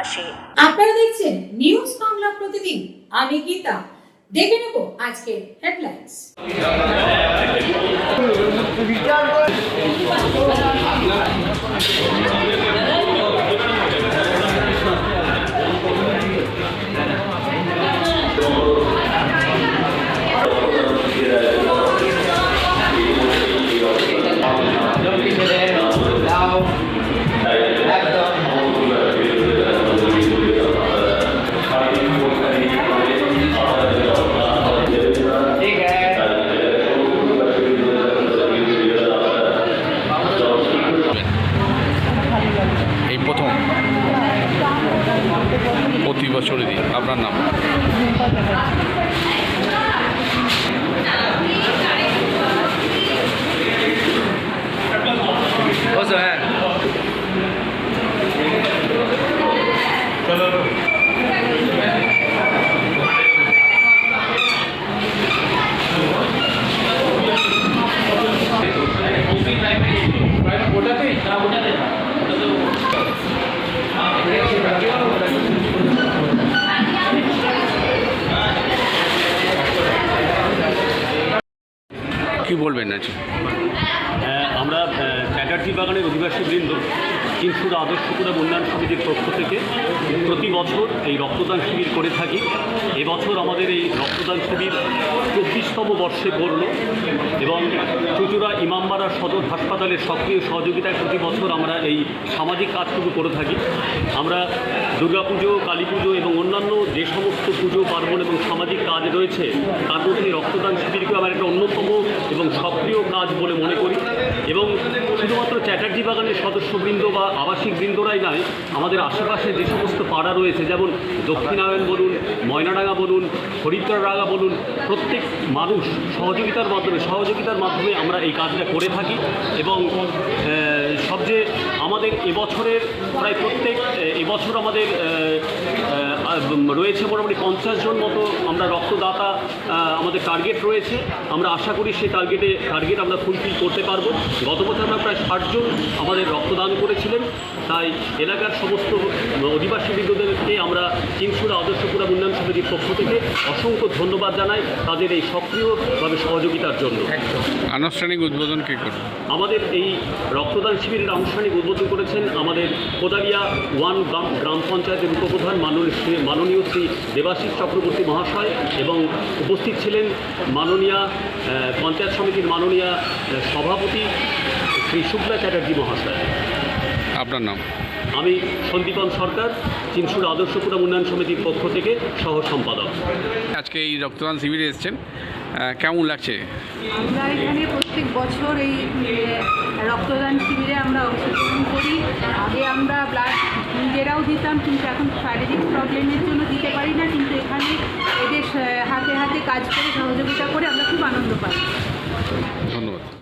পাশে। আপনারা দেখছেন নিউজ বাংলা প্রতিদিন, আমি গীতা। দেখে নেব আজকে হেডলাইন্স। এই প্রথম প্রতি বছরই দিই। আপনার নাম? হ্যাঁ, কি বলবেন আজকে? আমরা চ্যাটার্জি বাগানের অধিবাসীবৃন্দ চিনসুর আদর্শপুরা উন্নয়ন সমিতির পক্ষ থেকে প্রতি বছর এই রক্তদান শিবির করে থাকি। এবছর আমাদের এই রক্তদান শিবির 24তম বর্ষে পড়ল এবং চুঁচুড়া ইমামবাড়া সদর হাসপাতালের সক্রিয় সহযোগিতায় প্রতি বছর আমরা এই সামাজিক কাজটুকু করে থাকি। আমরা দুর্গাপুজো, কালী পুজো এবং অন্যান্য যে সমস্ত পুজো পার্বণ এবং সামাজিক কাজ রয়েছে তার মধ্যে এই রক্তদান শিবিরকে আমার একটা অন্যতম এবং সক্রিয় কাজ বলে মনে করি। এবং শুধুমাত্র চ্যাটার্জি বাগানের সদস্যবৃন্দ বা আবাসিক বৃন্দরাই নয়, আমাদের আশেপাশে যে সমস্ত পাড়া রয়েছে, যেমন দক্ষিণায়ন বলুন, ময়নাডাঙ্গা বলুন, হরিদ্বারডাঙ্গা বলুন, প্রত্যেক মানুষ সহযোগিতার মাধ্যমে আমরা এই কাজটা করে থাকি। এবং সবচেয়ে আমাদের এবছরের প্রায় এবছর আমাদের রয়েছে মোটামুটি 50 জন মতো আমরা রক্তদাতা আমাদের টার্গেট রয়েছে। আমরা আশা করি সেই টার্গেট আমরা ফুলফিল করতে পারবো। গত বছর আমরা প্রায় 60 জন আমাদের রক্তদান করেছিলেন। তাই এলাকার সমস্ত অধিবাসীবৃন্দদেরকে আমরা চিনসুরা আদর্শপুরা উন্নয়ন সমিতির পক্ষ থেকে অসংখ্য ধন্যবাদ জানাই তাদের এই সক্রিয়ভাবে সহযোগিতার জন্য। আনুষ্ঠানিক উদ্বোধন কী করবে? আমাদের এই রক্তদান শিবিরের আনুষ্ঠানিক উদ্বোধন করেছেন আমাদের কোদালিয়া 1 গ্রাম পঞ্চায়েতের উপপ্রধান মাননীয় শ্রী দেবাশিস চক্রবর্তী মহাশয় এবং উপস্থিত ছিলেন মাননীয় পঞ্চায়েত সমিতির মাননীয় সভাপতি শ্রী শুক্লা চ্যাটার্জি মহাশয়। আপনার নাম? আমি সন্দীপন সরকার, চিনসুরা আদর্শপুরা উন্নয়ন সমিতির পক্ষ থেকে সহ সম্পাদক। আজকে এই রক্তদান শিবিরে এসেছেন, কেমন লাগছে? আমরা এখানে প্রত্যেক বছর এই রক্তদান শিবিরে আমরা অংশগ্রহণ করি। আগে আমরা ব্লাড নিজেরাও দিতাম, কিন্তু এখন শারীরিক প্রবলেমের জন্য দিতে পারি না, কিন্তু এখানে এদের হাতে হাতে কাজ করে সহযোগিতা করে আমরা খুব আনন্দ পাই। ধন্যবাদ।